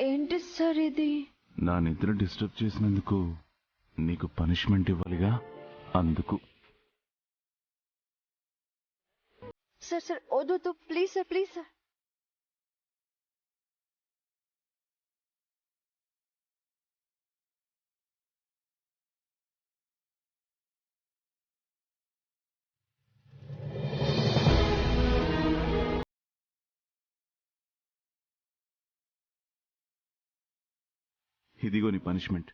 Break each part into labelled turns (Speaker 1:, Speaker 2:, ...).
Speaker 1: ఏంటి సార్ ఇది?
Speaker 2: నా నిద్ర డిస్టర్బ్ చేసినందుకు నీకు పనిష్మెంట్ ఇవ్వాలిగా, అందుకు.
Speaker 1: సార్ సార్ వద్దు, ప్లీజ్ సార్, ప్లీజ్ సార్.
Speaker 2: ఇదిగో నీ పనిష్మెంట్.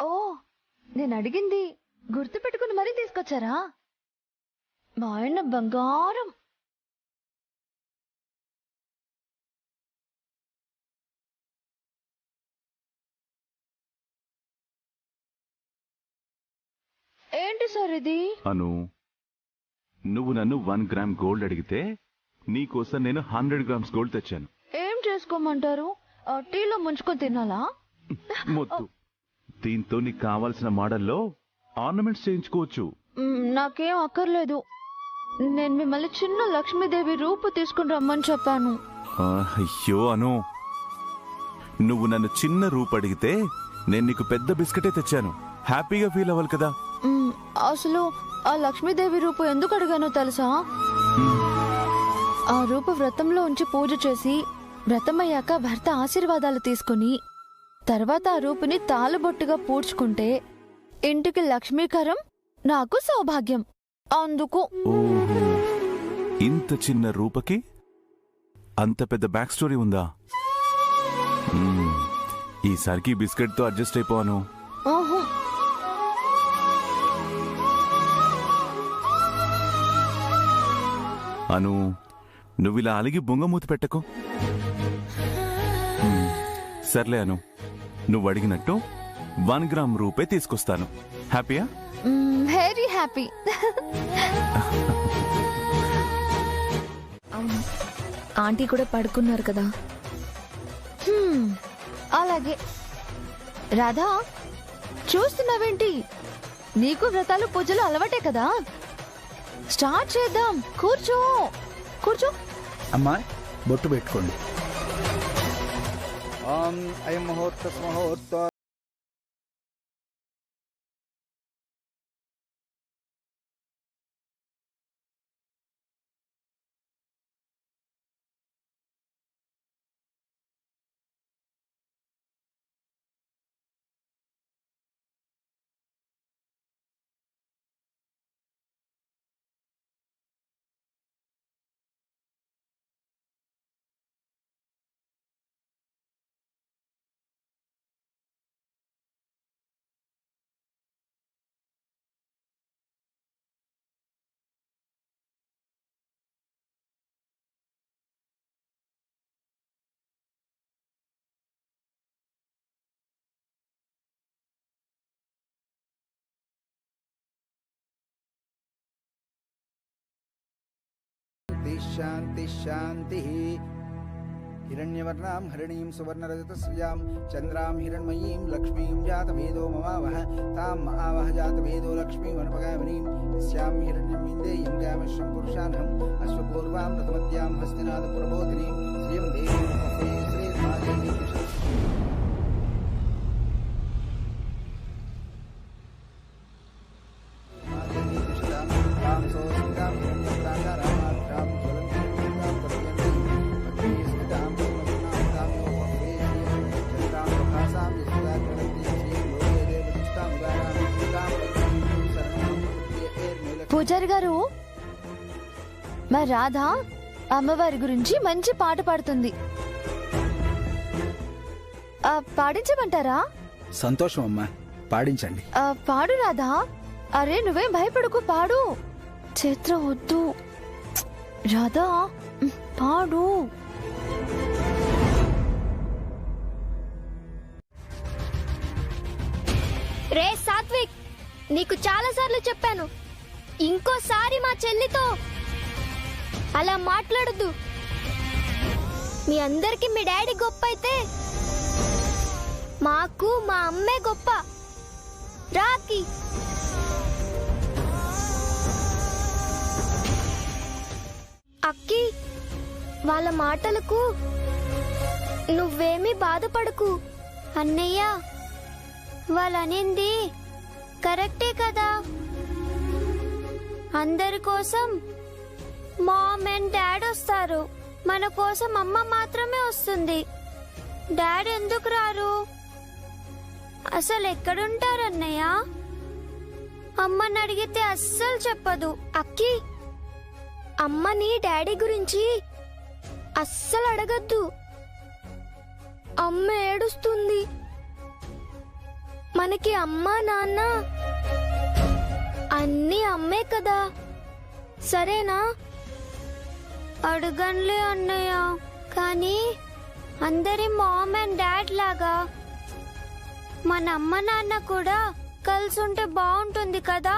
Speaker 1: ఓ, నేను అడిగింది గుర్తు పెట్టుకుని మరీ తీసుకొచ్చారా? మా ఆయన బంగారం. ఏంటి సార్ ఇది?
Speaker 2: అను, నువ్వు నన్ను 1 గ్రామ్ గోల్డ్ అడిగితే నీకోసం నేను 100 గ్రామ్స్ గోల్డ్ తెచ్చాను.
Speaker 1: ఏం చేసుకోమంటారు? టీలో ముంచుకొని తినాలా?
Speaker 2: మొత్తం దీంతో నీకు కావాల్సిన మోడల్లో ఆర్నమెంట్స్ చేయించుకోవచ్చు.
Speaker 1: నాకేం అక్కర్లేదు. నేను మిమ్మల్ని చిన్న లక్ష్మీదేవి రూపు తీసుకుని రమ్మని చెప్పాను.
Speaker 2: అయ్యో అను, నువ్వు నన్ను చిన్న రూపు అడిగితే నేను నీకు పెద్ద బిస్కెటే తెచ్చాను. హ్యాపీగా ఫీల్ అవ్వాలి కదా.
Speaker 1: అసలు ఆ లక్ష్మీదేవి రూపు ఎందుకు అడిగానో తెలుసా? ఆ రూపు వ్రతంలో ఉంచి పూజ చేసి వ్రతమయ్యాక భర్త ఆశీర్వాదాలు తీసుకుని తర్వాత ఆ రూపుని తాళబొట్టుగా పూడ్చుకుంటే ఇంటికి లక్ష్మీకరం, నాకు సౌభాగ్యం. అందుకు.
Speaker 2: ఓహో, ఇంత చిన్న రూపకి అంత పెద్ద బ్యాక్ స్టోరీ ఉందా? ఈసారికి బిస్కెట్ తో అడ్జస్ట్ అయిపోను. అను, నువ్విలా అలిగి బొంగమూతి పెట్టకు. సర్లే అను, నువ్వు అడిగినట్టు 1 గ్రామ్ రూపే తీసుకొస్తాను. హ్యాపీయా?
Speaker 1: Very happy. ఆంటీ కూడా పడుకున్నారు కదా. అలాగే. రాధా, చూస్తున్నావేంటి? నీకు వ్రతాలు పూజలు అలవాటే కదా. స్టార్ట్ చేద్దాం. కూర్చో కూర్చో.
Speaker 3: అమ్మా, బొట్టు పెట్టుకోండి. అయం ముహూర్త శాంతి శాంతి. హిరణ్యవర్ణాం హరిణీం సువర్ణరజతస్యాం చంద్రాం హిరణ్మయీం లక్ష్మీం జాతవేదో మమావహ తాం మహావహ జాతవేదో లక్ష్మీం అనుపగామినీం యస్యాం హిరణ్యం ఇందేయం గామశ్వం పురుషానం అశ్వపూర్వాం ప్రథమత్యాం హస్తినాథ ప్రబోధినీం శ్రీయం దేవీం శ్రీర్మాదేవీ.
Speaker 1: పూజారి గారు, మా రాధ అమ్మవారి గురించి మంచి పాట పాడుతుంది. పాడించమంటారా?
Speaker 3: సంతోషం అమ్మా, పాడించండి.
Speaker 1: పాడు రాధా. అరే నువ్వేం భయపడకు, పాడు. చిత్ర వద్దు రాధా, పాడు.
Speaker 4: రే సాత్విక్, నీకు చాలా సార్లు చెప్పాను, ఇంకోసారి మా చెల్లితో అలా మాట్లాడద్దు. మీ అందరికి మీ డాడీ గొప్ప అయితే మాకు మా అమ్మే గొప్ప. రాకి అక్కి వాళ్ళ మాటలకు నువ్వేమీ బాధపడకు. అన్నయ్య వాళ్ళనింది కరెక్టే కదా. అందరి కోసం మామ్ అండ్ డాడ్ వస్తారు, మన కోసం అమ్మ మాత్రమే వస్తుంది. డాడ్ ఎందుకు రారు? అసలు ఎక్కడుంటారన్నయ్య? అమ్మని అడిగితే అస్సలు చెప్పదు. అక్కి అమ్మని డాడీ గురించి అస్సలు అడగద్దు. అమ్మ ఏడుస్తుంది. మనకి అమ్మ నాన్న అన్నీ అమ్మే కదా, సరేనా? అడగనులే అన్నయ్య, కానీ అందరి మామ్ అండ్ డాడ్ లాగా మన అమ్మ నాన్న కూడా కలిసి ఉంటే బాగుంటుంది కదా.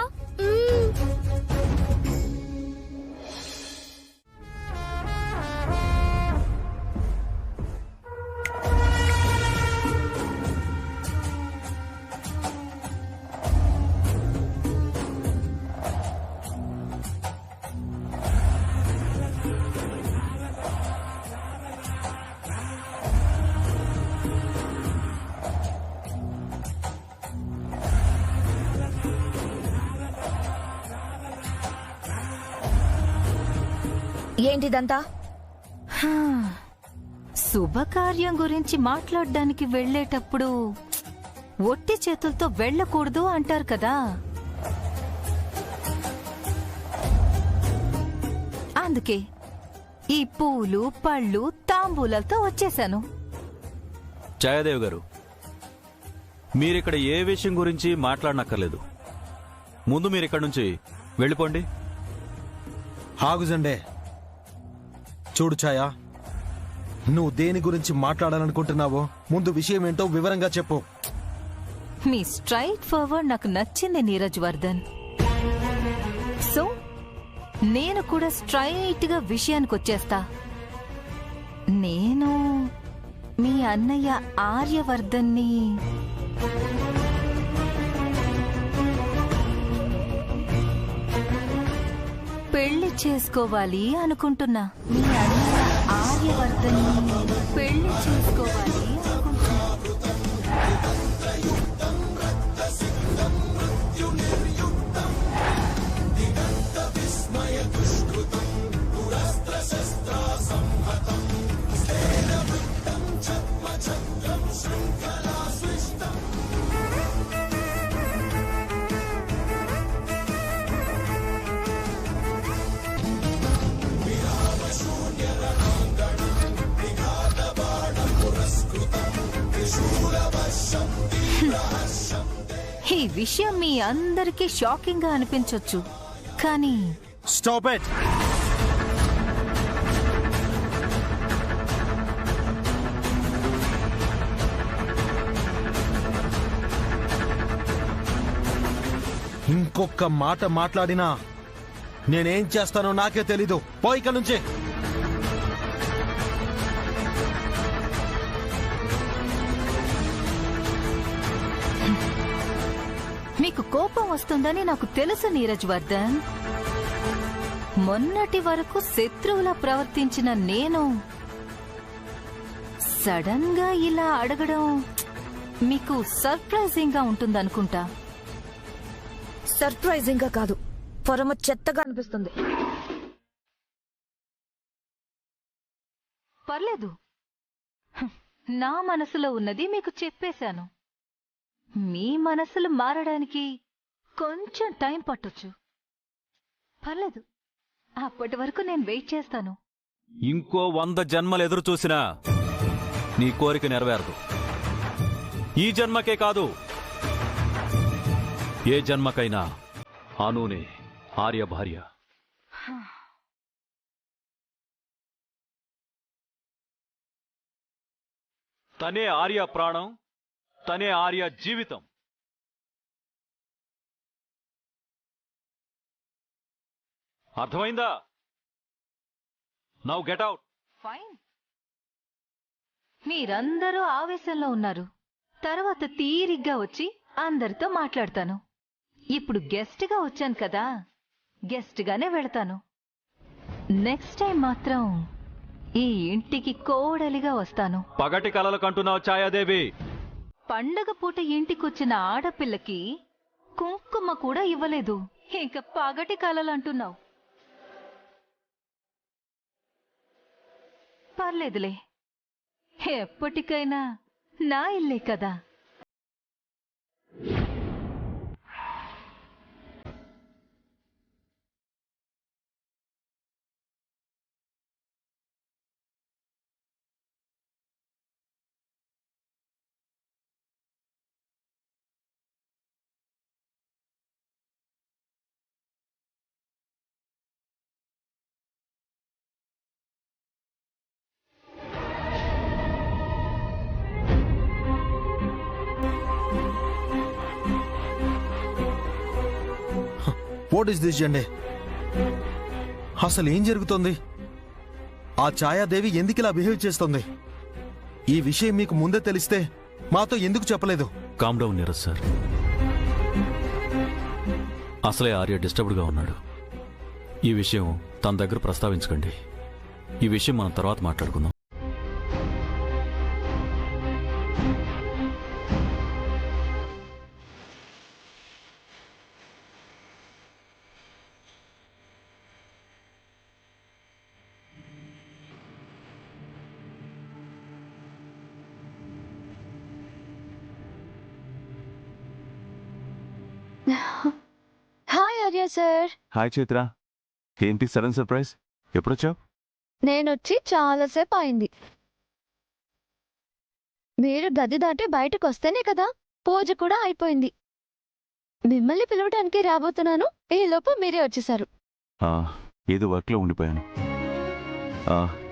Speaker 1: ఏంటిదంతా?
Speaker 5: శుభకార్యం గురించి మాట్లాడడానికి వెళ్లేటప్పుడు ఒట్టి చేతులతో వెళ్ళకూడదు అంటారు కదా. అందుకే ఈ పూలు పళ్ళు తాంబూలతో వచ్చేశాను.
Speaker 6: ఛాయాదేవి గారు, మీరిక్కడ ఏ విషయం గురించి మాట్లాడనక్కర్లేదు. ముందు మీరిక్కడి నుంచి వెళ్ళిపోండి.
Speaker 7: ఆగు జండే. చూడు ఛాయా, నువ్వు దేని గురించి మాట్లాడాలనుకుంటున్నావో ముందు విషయం ఏంటో వివరంగా చెప్పు.
Speaker 5: మీ స్ట్రైట్ ఫార్వర్డ్ నాకు నచ్చింది నీరజ్ వర్ధన్. సో నేను కూడా స్ట్రైట్ గా విషయానికి వచ్చేస్తా. నేను మీ అన్నయ్య ఆర్యవర్ధన్ని పెళ్లి చేసుకోవాలి అనుకుంటున్నా. మీ అన్నయ్య ఆర్యవర్ధన్ని పెళ్లి చేసుకోవాలి అనుకుంటున్నా. ఈ విషయం మీ అందరికీ షాకింగ్ గా అనిపించొచ్చు, కానీ
Speaker 7: స్టాప్ ఇట్. ఇంకొక మాట మాట్లాడినా నేనేం చేస్తానో నాకే తెలీదు. పో ఇక నుంచి.
Speaker 5: మీకు కోపం వస్తుందని నాకు తెలుసు నీరజ్ వర్ధన్. మొన్నటి వరకు శత్రువులా ప్రవర్తించిన నేను సడన్ గా ఇలా అడగడం మీకు సర్ప్రైజింగ్ గా ఉంటుందనుకుంటా.
Speaker 1: సర్ప్రైజింగ్ గా కాదు, పరమ చెత్తగా అనిపిస్తుంది.
Speaker 5: పర్లేదు, నా మనసులో ఉన్నది మీకు చెప్పేశాను. మీ మనసులు మారడానికి కొంచెం టైం పట్టొచ్చు. పర్లేదు, అప్పటి వరకు నేను వెయిట్ చేస్తాను.
Speaker 6: ఇంకో 100 జన్మలు ఎదురు చూసినా నీ కోరిక నెరవేరదు. ఈ జన్మకే కాదు, ఏ జన్మకైనా అనూనే ఆర్య భార్య. తనే ఆర్య ప్రాణం, తనే ఆర్య జీవితం. అర్థమైందా? Now get out.
Speaker 5: ఫైన్. మీరందరూ ఆవేశంలో ఉన్నారు. తర్వాత తీరిగ్గా వచ్చి అందరితో మాట్లాడతాను. ఇప్పుడు గెస్ట్ గా వచ్చాను కదా, గెస్ట్ గానే వెళతాను. నెక్స్ట్ టైం మాత్రం ఈ ఇంటికి కోడలిగా వస్తాను.
Speaker 6: పగటి కలలు కంటున్నావు ఛాయాదేవి.
Speaker 5: పండగ పూట ఇంటికొచ్చిన ఆడపిల్లకి కుంకుమ కూడా ఇవ్వలేదు, ఇంకా పగటి కలలు అంటున్నావు. పర్లేదులే, ఎప్పటికైనా నా ఇల్లే కదా.
Speaker 7: వాట్ ఈస్ దిస్ జెండే? అసలు ఏం జరుగుతోంది? ఆ ఛాయాదేవి ఎందుకు ఇలా బిహేవ్ చేస్తుంది? ఈ విషయం మీకు ముందే తెలిస్తే మాతో ఎందుకు చెప్పలేదు?
Speaker 6: Calm down Neeraj sir. అసలే ఆర్య డిస్టర్బ్డ్గా ఉన్నాడు. ఈ విషయం తన దగ్గర ప్రస్తావించకండి. ఈ విషయం మనం తర్వాత మాట్లాడుకుందాం.
Speaker 1: Hi Arya sir.
Speaker 2: Hi Chaitra, ఏంటి సడన్ సర్ప్రైజ్? ఎప్పుడొచ్చావు?
Speaker 1: నేనొచ్చి చాలాసేపు అయింది. మీరు గది దాటి బయటకు వస్తేనే కదా పూజ కూడా అయిపోయింది. మిమ్మల్ని పిలవడానికి రాబోతున్నాను, ఈలోపు మీరే వచ్చేసారు.
Speaker 2: ఏదో వర్క్లో ఉండిపోయాను.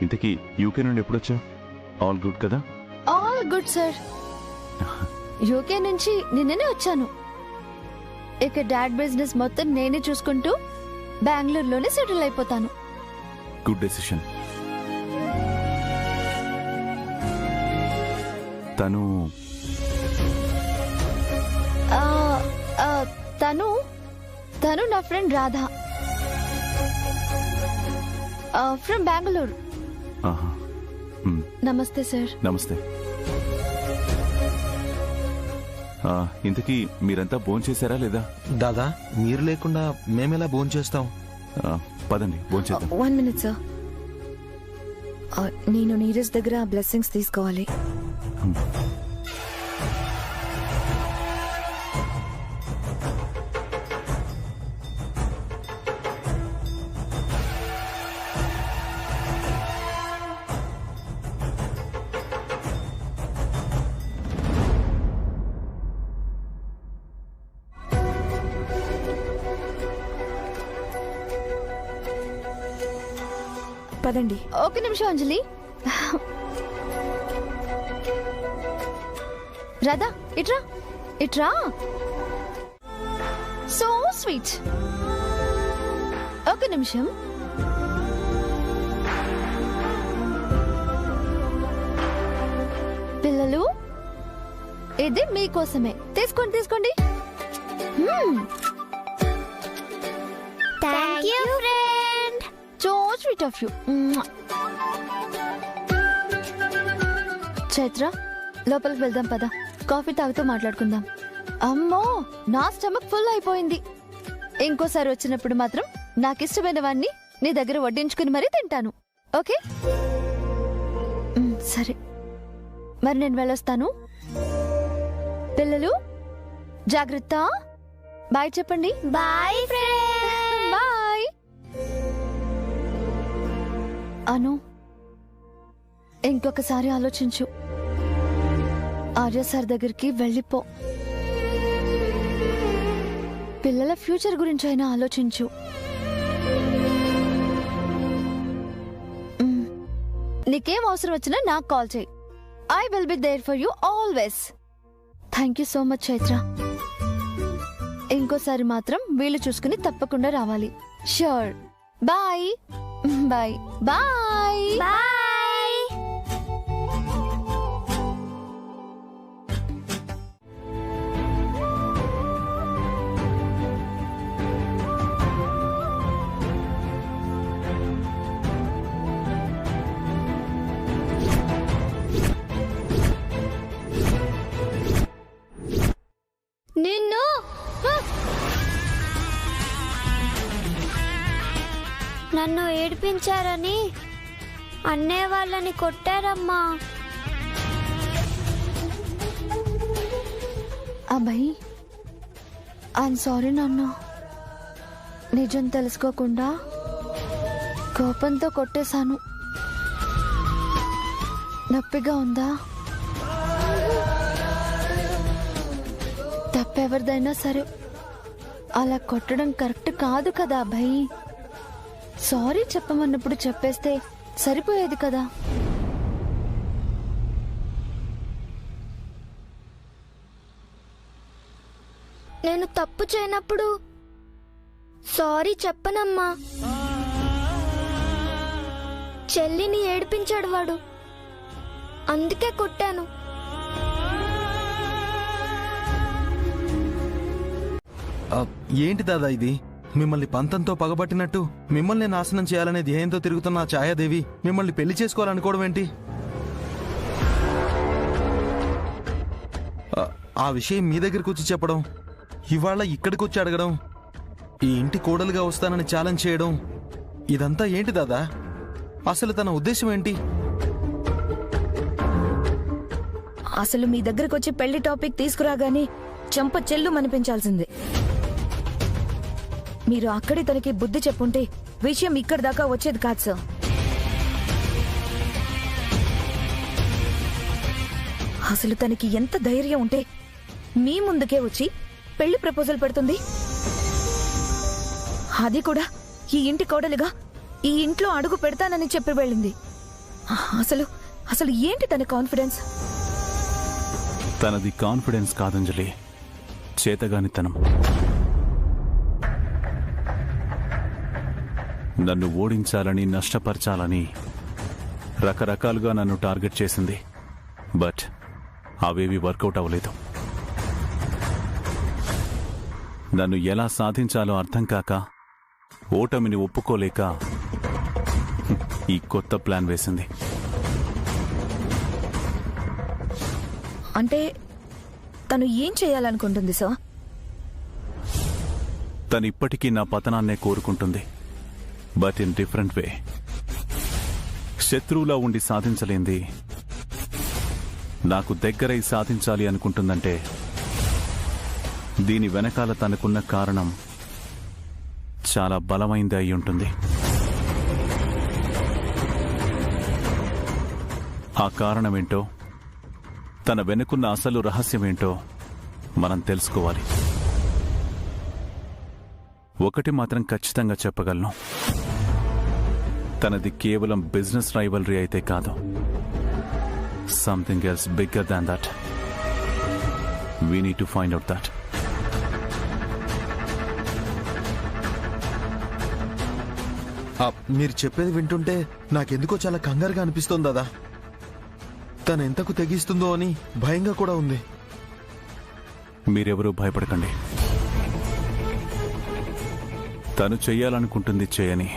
Speaker 2: ఇంతకీ యూకే నుండి ఎప్పుడొచ్చావు? ఆల్ గుడ్ కదా?
Speaker 1: All good sir. యూకే నుంచి నిన్ననే వచ్చాను. ఇక డాడ్ బిజినెస్ మొత్తం నేనే చూసుకుంటూ బెంగళూరులోనే సెటిల్ అయిపోతాను.
Speaker 2: Good decision. తను
Speaker 1: ఆ, ఆ, తను తను నా ఫ్రెండ్ రాధా ఫ్రమ్ బెంగళూరు. నమస్తే సార్.
Speaker 2: నమస్తే. ఇంతకీ మీరంతా భోంచేశారా లేదా?
Speaker 7: దాదా, మీరు లేకుండా మేమెలా భోంచేస్తాం?
Speaker 2: పదండి భోంచేద్దాం.
Speaker 8: 1 minute సార్. నేను నీరజ్ దగ్గర బ్లెస్సింగ్స్ తీసుకోవాలి. పదండి.
Speaker 1: ఒక నిమిషం అంజలి. రాధా ఇట్రా ఇట్రా. So sweet. ఒక నిమిషం. పిల్లలు, ఇది మీకోసమే. తీసుకోండి తీసుకోండి.
Speaker 4: Thank you friend.
Speaker 1: So sweet of you. Chaitra, లోపలికి వెళ్దాం పద. కాఫీ తాగుతూ మాట్లాడుకుందాం. అమ్మో, నా స్టమక్ ఫుల్ అయిపోయింది. ఇంకోసారి వచ్చినప్పుడు మాత్రం నాకు ఇష్టమైన వాడిని నీ దగ్గర వడ్డించుకుని మరీ తింటాను. ఓకే? సరే, మరి నేను వెళ్ళొస్తాను. పిల్లలు జాగ్రత్త. బాయ్ చెప్పండి.
Speaker 4: Boy friend.
Speaker 1: బాయ్. అను, ఇంకొకసారి ఆలోచించు. ఆర్య సార్ దగ్గరికి వెళ్ళిపో. పిల్లల ఫ్యూచర్ గురించి అయినా ఆలోచించు. నీకేం అవసరం వచ్చినా నాకు కాల్ చేయి. I will be there for you always. Thank you so much Chaitra. ఇంకోసారి మాత్రం వీలు చూసుకుని తప్పకుండా రావాలి. Sure. Bye bye bye
Speaker 4: bye. నిన్ను నన్ను ఏడిపించారని అన్నే వాళ్ళని కొట్టారమ్మా.
Speaker 1: అబ్బాయి ఐఎమ్ సారీ నాన్న. నిజం తెలుసుకోకుండా కోపంతో కొట్టేశాను. నొప్పిగా ఉందా? తప్పెవరిదైనా సరే అలా కొట్టడం కరెక్ట్ కాదు కదా అబ్బాయి. సారీ చెప్పమన్నప్పుడు చెప్పేస్తే సరిపోయేది కదా.
Speaker 4: నేను తప్పు చేయనప్పుడు సారీ చెప్పనమ్మా. చెల్లిని ఏడిపించాడు వాడు, అందుకే కొట్టాను.
Speaker 7: ఏంటి దాదా ఇది? మిమ్మల్ని పంతంతో పగబట్టినట్టు మిమ్మల్ని నాశనం చేయాలనే ధ్యేయంతో తిరుగుతున్న ఆ ఛాయాదేవి మిమ్మల్ని పెళ్లి చేసుకోవాలనుకోవడం ఏంటి? ఆ విషయం మీ దగ్గరకు వచ్చి చెప్పడం, ఇవాళ ఇక్కడికి వచ్చి అడగడం, ఈ ఇంటి కోడలుగా వస్తానని ఛాలెంజ్ చేయడం, ఇదంతా ఏంటి దాదా? అసలు తన ఉద్దేశం ఏంటి?
Speaker 8: అసలు మీ దగ్గరకు వచ్చి పెళ్లి టాపిక్ తీసుకురాగానే చెంప చెల్లు మనిపించాల్సిందే. మీరు అక్కడి తనకి బుద్ధి చెప్పుంటే విషయం ఇక్కడి దాకా వచ్చేది కాదు సార్. అసలు తనకి ఎంత ధైర్యం ఉంటే మీ ముందుకే వచ్చి పెళ్లి ప్రపోజల్ పెడుతుంది? అది కూడా ఈ ఇంటి కోడలుగా ఈ ఇంట్లో అడుగు పెడతానని చెప్పి వెళ్ళింది. అసలు ఏంటి తన కాన్ఫిడెన్స్?
Speaker 2: తనది కాన్ఫిడెన్స్ కాదంజలి, చేతగానితనం. నన్ను ఓడించాలని, నష్టపరచాలని రకరకాలుగా నన్ను టార్గెట్ చేసింది. బట్ అవేవి వర్కౌట్ అవ్వలేదు. నన్ను ఎలా సాధించాలో అర్థం కాక, ఓటమిని ఒప్పుకోలేక ఈ కొత్త ప్లాన్ వేసింది.
Speaker 8: అంటే తను ఏం చేయాలనుకుంటుంది సార్?
Speaker 2: తను ఇప్పటికీ నా పతనాన్నే కోరుకుంటుంది, బట్ ఇన్ డిఫరెంట్ వే. శత్రువులా ఉండి సాధించలేంది నాకు దగ్గరై సాధించాలి అనుకుంటుందంటే దీని వెనకాల తనకున్న కారణం చాలా బలమైంది అయి ఉంటుంది. ఆ కారణమేంటో, తన వెనుకున్న అసలు రహస్యమేంటో మనం తెలుసుకోవాలి. ఒకటి మాత్రం ఖచ్చితంగా చెప్పగలను, తనది కేవలం బిజినెస్ రైవలరీ అయితే కాదు, something else bigger than that. We need to find out that.
Speaker 7: మీరు చెప్పేది వింటుంటే నాకెందుకో చాలా కంగారుగా అనిపిస్తోంది దాదా. తను ఎంతకు తెగిస్తుందో అని భయంగా కూడా ఉంది.
Speaker 2: మీరెవరూ భయపడకండి. తను చెయ్యాలనుకుంటుంది చేయని,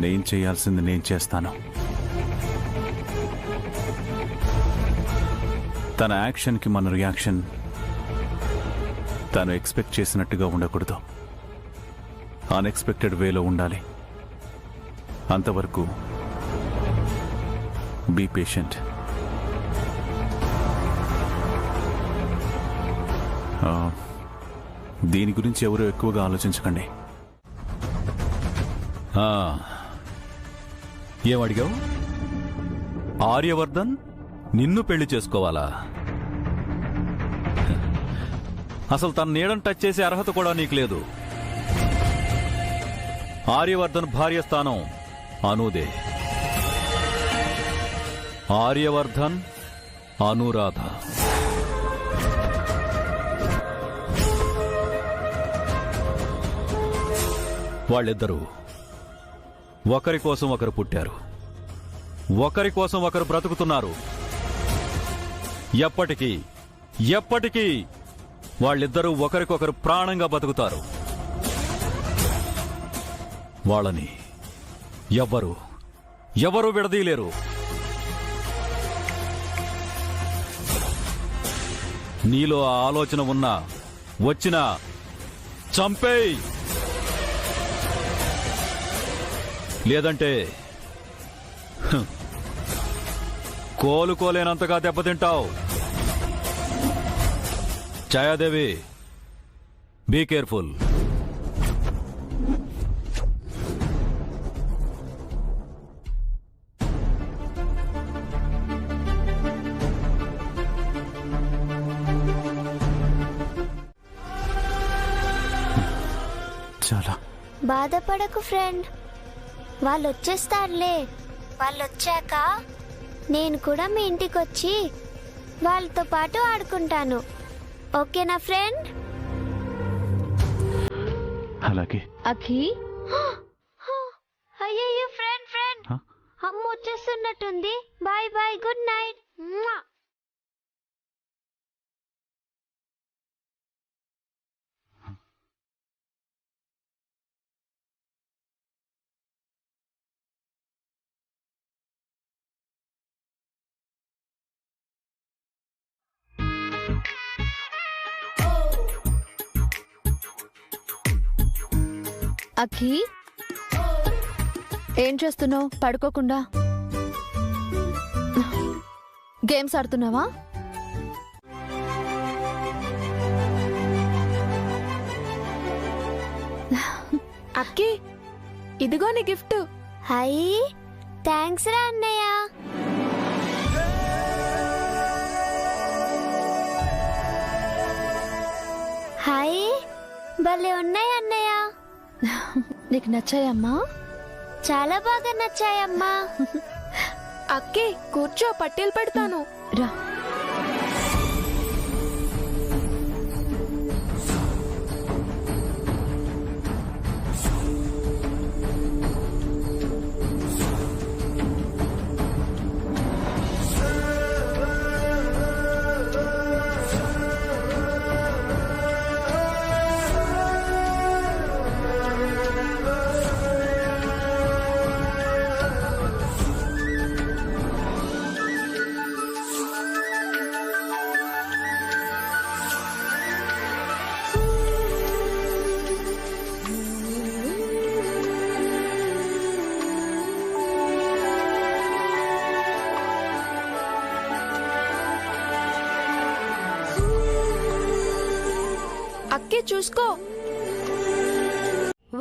Speaker 2: నేను చేయాల్సింది నేను చేస్తాను. తన యాక్షన్కి మన రియాక్షన్ తను ఎక్స్పెక్ట్ చేసినట్టుగా ఉండకూడదు, అన్ఎక్స్పెక్టెడ్ వేలో ఉండాలి. అంతవరకు బీ పేషెంట్. దీని గురించి ఎవరు ఎక్కువగా ఆలోచించకండి.
Speaker 6: ఏమడిగావు? ఆర్యవర్ధన్ నిన్ను పెళ్లి చేసుకోవాలా? అసలు తన నీడను టచ్ చేసే అర్హత కూడా నీకు లేదు. ఆర్యవర్ధన్ భార్య స్థానం అనుదే. ఆర్యవర్ధన్, అనురాధ. వాళ్ళిద్దరూ ఒకరి కోసం ఒకరు పుట్టారు, ఒకరి కోసం ఒకరు బ్రతుకుతున్నారు. ఎప్పటికీ ఎప్పటికీ వాళ్ళిద్దరూ ఒకరికొకరు ప్రాణంగా బతుకుతారు. వాళ్ళని ఎవరు విడదీయలేరు. నీలో ఆ ఆలోచన ఉన్నా వచ్చినా చంపేయ్, లేదంటే కోలుకోలేనంతగా దెబ్బతింటావు. Chayadevi, be careful.
Speaker 2: చాలా
Speaker 4: బాధపడకు ఫ్రెండ్, వాళ్ళు వచ్చేస్తారులే. వాళ్ళు వచ్చాక నేను కూడా మీ ఇంటికి వచ్చి వాళ్ళతో పాటు ఆడుకుంటాను. ఓకేనా ఫ్రెండ్?
Speaker 2: అలాగే.
Speaker 1: అఖి,
Speaker 4: అయ్యయ్యో ఫ్రెండ్ ఫ్రెండ్, అమ్మ వచ్చేస్తున్నట్టుంది. Bye bye, good night.
Speaker 1: Akhi, ఏం చేస్తున్నావు పడుకోకుండా? గేమ్స్ ఆడుతున్నావా?
Speaker 8: అక్కి, ఇదిగో నీ గిఫ్ట్.
Speaker 4: హాయ్, థ్యాంక్స్ రా అన్నయ్య. హాయ్, భలే ఉన్నాయి అన్నయ్య.
Speaker 1: నీకు నచ్చాయమ్మా?
Speaker 4: చాలా బాగా నచ్చాయమ్మా.
Speaker 8: అక్కి, కూర్చో, పట్టేలు పెడతాను.
Speaker 1: రా.
Speaker 8: అక్కి, చూసుకో.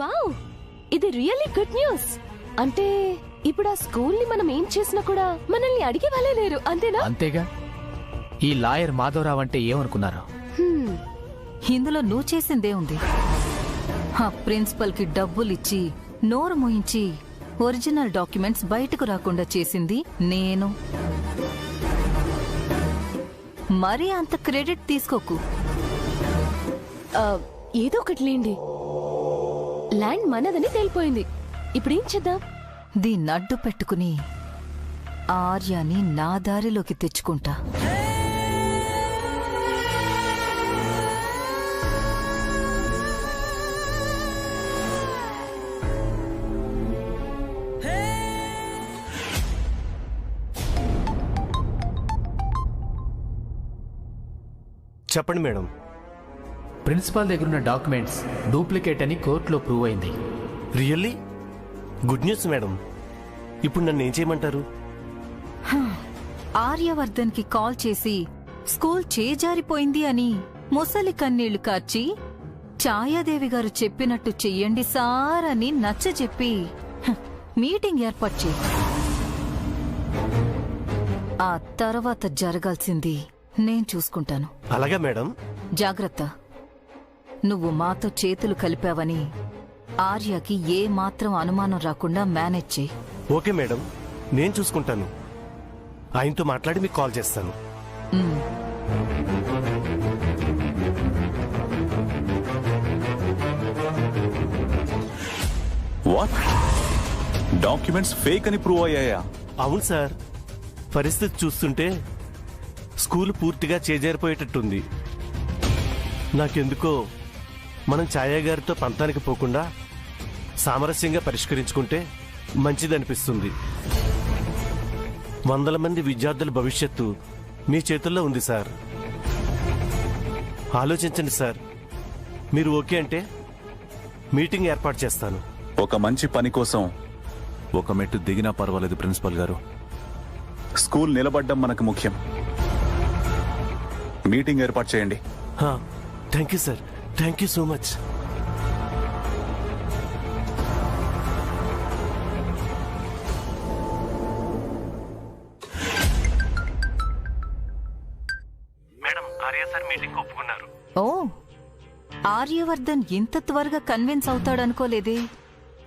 Speaker 9: వావ్, ఇది రియల్లీ గుడ్ న్యూస్. అంటే ఇప్పుడు ఆ స్కూల్ ని మనం ఏం చేసినా కూడా మనల్ని అడిగే వాళ్ళే లేరు, అంతేనా?
Speaker 10: అంతేగా. ఈ లాయర్ మాధవరావు అంటే ఏమనుకున్నారు?
Speaker 5: ఇందులో నువ్వు చేసిందే ఉంది. ఆ ప్రిన్సిపల్ కి డబ్బులిచ్చి నోరు మోయించి ఒరిజినల్ డాక్యుమెంట్స్ బయటకు రాకుండా చేసింది నేను. మరీ అంత క్రెడిట్ తీసుకోకు.
Speaker 9: ఏదో ఒకటి లేండి, ల్యాండ్ మనదని తేలిపోయింది. ఇప్పుడేం చేద్దాం?
Speaker 5: దీన్ని అడ్డు పెట్టుకుని ఆర్యాని నా దారిలోకి తెచ్చుకుంటా.
Speaker 11: చెప్పండి మేడం.
Speaker 10: ప్రిన్సిపాల్ దగ్గరున్న డాక్యుమెంట్స్ డూప్లికేట్ అని కోర్టులో ప్రూవ్ అయింది.
Speaker 11: Really good news madam. ఇప్పుడు నన్ను ఏం చేయమంటారు?
Speaker 5: ఆర్యవర్ధన్ కి కాల్ చేసి స్కూల్ చేజారిపోయింది అని ముసలి కన్నీళ్లు కార్చి ఛాయాదేవి గారు చెప్పినట్టు చెయ్యండి సార్ అని నచ్చజెప్పి మీటింగ్ ఏర్పాటు చేయి. ఆ తర్వాత జరగాల్సింది నేను చూసుకుంటాను.
Speaker 11: అలాగే మేడం.
Speaker 5: జాగ్రత్త. నువ్వు మాతో చేతులు కలిపావని ఆర్యకి ఏ మాత్రం అనుమానం రాకుండా మేనేజ్ చేయి.
Speaker 11: ఓకే మేడం, నేను చూసుకుంటాను. ఆయనతో మాట్లాడి మీకు కాల్ చేస్తాను.
Speaker 2: వాట్? డాక్యుమెంట్స్ ఫేక్ అని ప్రూవ్ అయ్యాయా?
Speaker 11: అవును సార్. పరిస్థితి చూస్తుంటే స్కూల్ పూర్తిగా చేజారిపోయేటట్టుంది. నాకెందుకో మనం ఛాయా గారితో పంతానికి పోకుండా సామరస్యంగా పరిష్కరించుకుంటే మంచిదనిపిస్తుంది. వందల మంది విద్యార్థుల భవిష్యత్తు మీ చేతుల్లో ఉంది సార్. ఆలోచించండి సార్. మీరు ఓకే అంటే మీటింగ్ ఏర్పాటు చేస్తాను.
Speaker 2: ఒక మంచి పని కోసం ఒక మెట్టు దిగినా పర్వాలేదు ప్రిన్సిపల్ గారు. స్కూల్ నిలబడ్డం మనకు ముఖ్యం. మీటింగ్ ఏర్పాటు చేయండి.
Speaker 11: Thank you sir, thank you so much. Madam, Arya sir meeting ఒప్పుకున్నారు.
Speaker 5: ఓ, ఆర్యవర్ధన్ ఇంత త్వరగా కన్విన్స్ అవుతాడనుకోలేదే.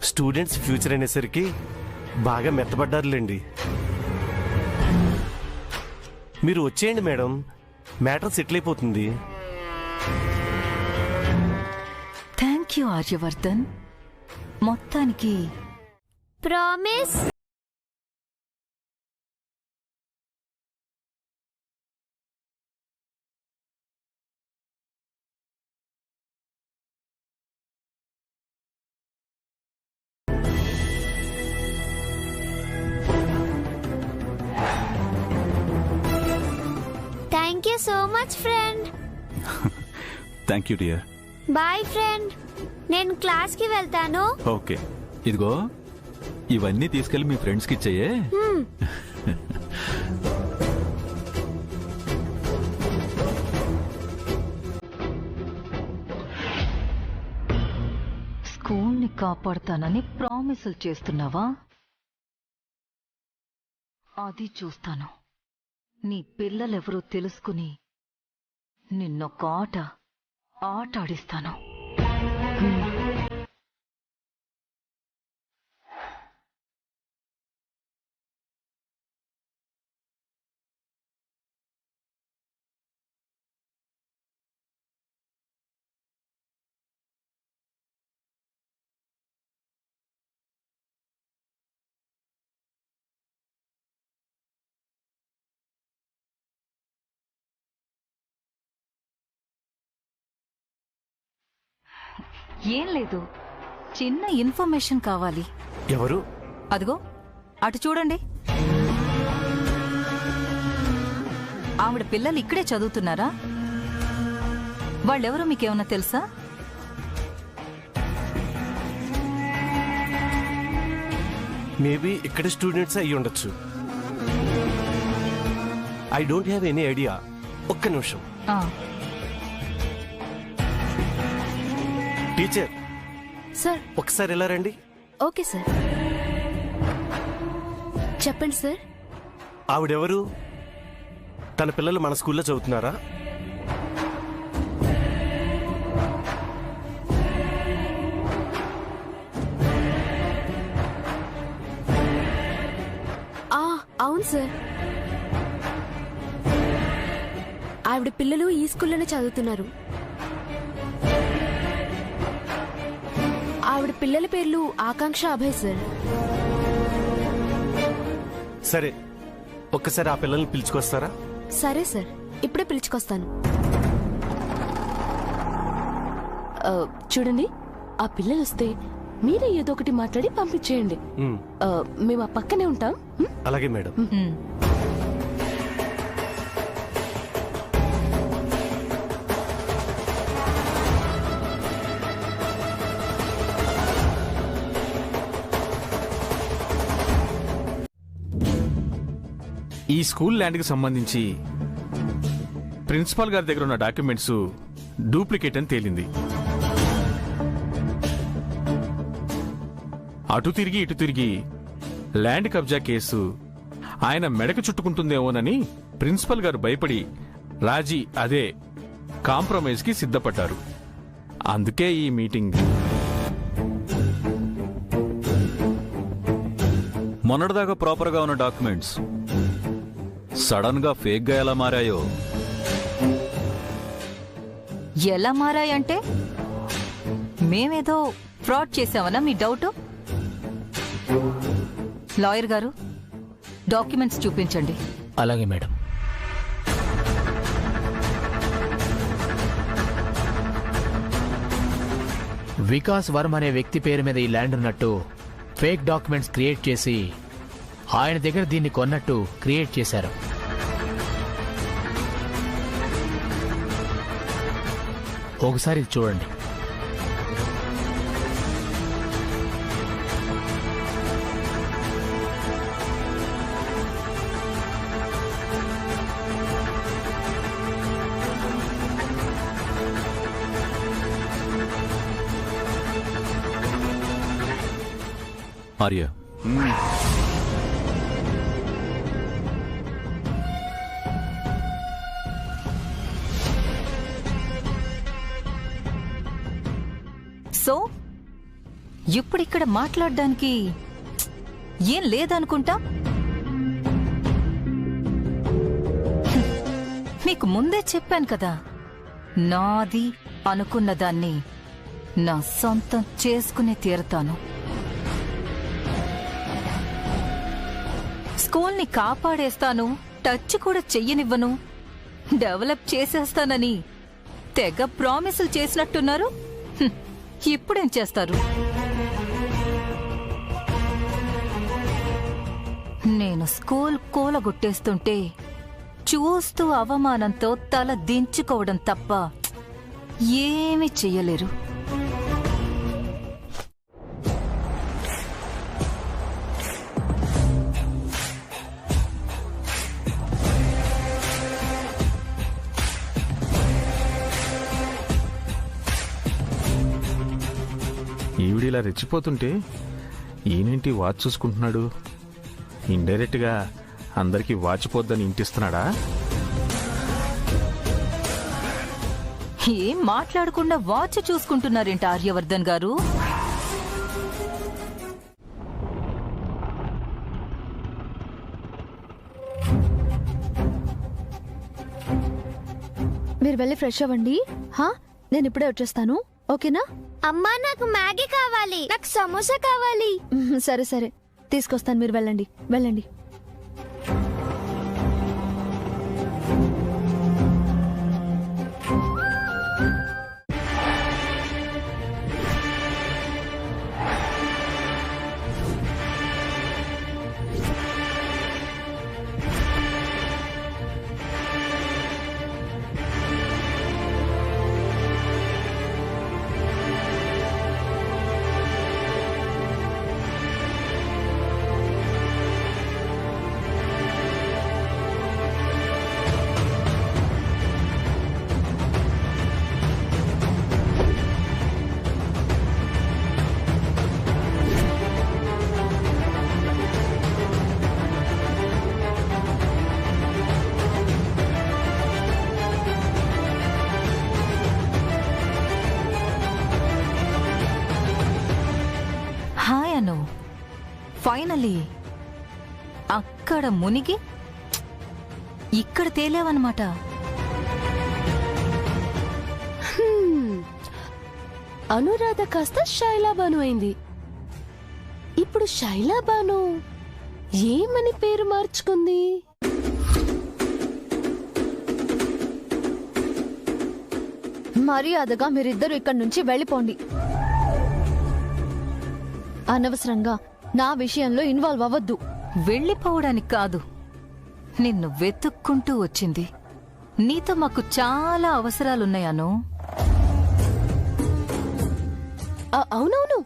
Speaker 11: స్టూడెంట్స్ ఫ్యూచర్ అనేసరికి బాగా మెత్తబడ్డారులేండి. మీరు వచ్చేయండి మేడం, మ్యాటర్ సెటిల్ అయిపోతుంది.
Speaker 5: Thank you Aryavardhan. మొత్తానికి
Speaker 4: promise. Thank you so much friend.
Speaker 2: Thank you dear.
Speaker 4: Bye friend, నేను క్లాస్ కి వెళ్తాను.
Speaker 2: ఓకే.
Speaker 6: ఇదిగో ఇవన్నీ తీసుకెళ్లి మీ ఫ్రెండ్స్కి ఇచ్చేయే.
Speaker 5: స్కూల్ని కాపాడుతానని ప్రామిసులు చేస్తున్నావా? అది చూస్తాను. నీ పిల్లలెవరో తెలుసుకుని నిన్నొక్క ఆట ఆడిస్తాను. ఏం లేదు, చిన్న ఇన్ఫర్మేషన్ కావాలి.
Speaker 11: ఎవరు?
Speaker 5: అదిగో అటు చూడండి. ఆవిడ పిల్లలు ఇక్కడే చదువుతున్నారా? వాళ్ళెవరో మీకేమన్నా తెలుసా?
Speaker 11: మేబీ ఇక్కడ స్టూడెంట్స్ అయ్యి ఉండొచ్చు. I don't have any idea. ఒక్క నిమిషం. టీచర్
Speaker 9: సార్,
Speaker 11: ఒకసారి ఎలా రండి.
Speaker 9: Okay sir. చెప్పండి సార్.
Speaker 11: ఆవిడెవరు? తన పిల్లలు మన స్కూల్లో చదువుతున్నారా?
Speaker 9: అవును సార్, ఆవిడ పిల్లలు ఈ స్కూల్లోనే చదువుతున్నారు. ఆవిడ పిల్లల పేర్లు ఆకాంక్ష, అభయ్ సార్.
Speaker 11: సరే, ఒక్కసారి ఆ పిల్లల్ని పిలుచుకొస్తారా?
Speaker 9: సరే సార్, ఇప్పుడే పిలుచుకొస్తాను. చూడండి, ఆ పిల్లలు వస్తే మీరే ఏదో ఒకటి మాట్లాడి పంపించేయండి. మేము ఆ పక్కనే ఉంటాం.
Speaker 11: అలాగే మేడం.
Speaker 12: ఈ స్కూల్ ల్యాండ్కి సంబంధించి ప్రిన్సిపాల్ గారి దగ్గర ఉన్న డాక్యుమెంట్స్ డూప్లికేట్ అని తేలింది. అటు తిరిగి ఇటు తిరిగి ల్యాండ్ కబ్జా కేసు ఆయన మెడకు చుట్టుకుంటుందేమోనని ప్రిన్సిపల్ గారు భయపడి రాజీ, అదే కాంప్రమైజ్కి సిద్ధపడ్డారు. అందుకే ఈ మీటింగ్.
Speaker 6: మొన్నటిదాకా ప్రాపర్గా ఉన్న డాక్యుమెంట్స్ సడన్ గా ఫేక్ గా ఎలా మారాయో.
Speaker 5: ఎలా మారాయంటే మేమేదో ఫ్రాడ్ చేశామన్నా మీ డౌట్? లాయర్ గారు, డాక్యుమెంట్స్ చూపించండి.
Speaker 10: అలాగే మేడం. వికాస్ వర్మ అనే వ్యక్తి పేరు మీద ఈ ల్యాండ్ ఉన్నట్టు ఫేక్ డాక్యుమెంట్స్ క్రియేట్ చేసి ఆయన దగ్గర దీన్ని కొన్నట్టు క్రియేట్ చేశారు. ఒకసారి ఇది చూడండి.
Speaker 6: ఆర్య,
Speaker 5: సో ఇప్పుడిక్కడ మాట్లాడడానికి ఏం లేదనుకుంటా. మీకు ముందే చెప్పాను కదా, నాది అనుకున్న దాన్ని నా సొంతం చేసుకునే తీరుతాను. స్కూల్ని కాపాడేస్తాను, టచ్ కూడా చెయ్యనివ్వను, డెవలప్ చేసేస్తానని తెగ ప్రామిసులు చేసినట్టున్నారు. ఇప్పుడేం చేస్తారు? నేను స్కూల్ కూలగొట్టేస్తుంటే చూస్తూ అవమానంతో తల దించుకోవడం తప్ప ఏమీ చెయ్యలేరు.
Speaker 12: ఈవిడిలా రెచ్చిపోతుంటే ఈయనేంటి వాచ్ చూసుకుంటున్నాడు? ఇండైరెక్ట్గా అందరికీ వాచిపోద్దని ఇంటిస్తున్నాడా?
Speaker 5: ఏం మాట్లాడకుండా వాచ్ చూసుకుంటున్నారేంటి ఆర్యవర్ధన్ గారు?
Speaker 1: మీరు వెళ్ళి ఫ్రెష్ అవ్వండి. నేను ఇప్పుడే వచ్చేస్తాను, ఓకేనా?
Speaker 4: అమ్మా, నాకు మ్యాగీ కావాలి, నాకు సమోసా కావాలి.
Speaker 1: సరే సరే తీసుకొస్తాను, మీరు వెళ్ళండి వెళ్ళండి.
Speaker 5: హాయ్ అను, ఫైనలీ అక్కడ మునిగి ఇక్కడ తేలేవన్నమాట.
Speaker 9: అనురాధ కాస్త శైలాబాను అయింది. ఇప్పుడు శైలాబాను ఏమని పేరు మార్చుకుంది?
Speaker 1: మర్యాదగా మీరిద్దరూ ఇక్కడి నుంచి వెళ్ళిపోండి. అనవసరంగా నా విషయంలో ఇన్వాల్వ్ అవ్వద్దు.
Speaker 5: వెళ్ళిపోవడానికి కాదు, నిన్ను వెతుక్కుంటూ వచ్చింది. నీతో మాకు చాలా అవసరాలున్నాయను.
Speaker 9: అవునవును,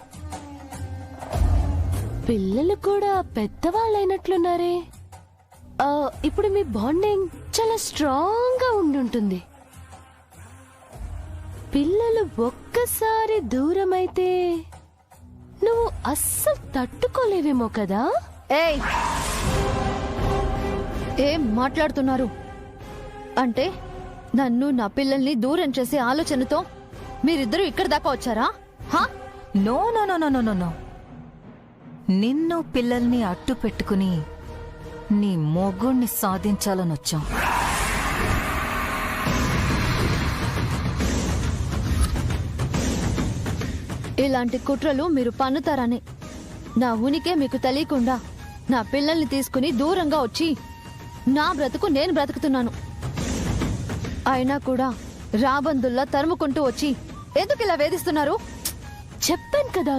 Speaker 9: పిల్లలు కూడా పెద్దవాళ్ళైనట్లున్నారే. ఇప్పుడు మీ బాండింగ్ చాలా స్ట్రాంగ్ గా ఉండుంటుంది. పిల్లలు ఒక్కసారి దూరమైతే నువ్వు అస్సలు తట్టుకోలేవేమో కదా?
Speaker 1: ఏయ్, ఏం మాట్లాడుతున్నారు? అంటే నన్ను నా పిల్లల్ని దూరం చేసే ఆలోచనతో మీరిద్దరూ ఇక్కడ దాకా వచ్చారా?
Speaker 5: No no no no no no, నిన్ను పిల్లల్ని అట్టు పెట్టుకుని నీ మొగుణ్ణి సాధించాలనొచ్చాం.
Speaker 1: ఇలాంటి కుట్రలు మీరు పన్నుతారని నా ఉనికే మీకు తెలియకుండా నా పిల్లల్ని తీసుకుని దూరంగా వచ్చి నా బ్రతుకు నేను బ్రతుకుతున్నాను. అయినా కూడా రాబందుల్లా తరుముకుంటూ వచ్చి ఎందుకు ఇలా వేధిస్తున్నారు?
Speaker 9: చెప్పాను కదా.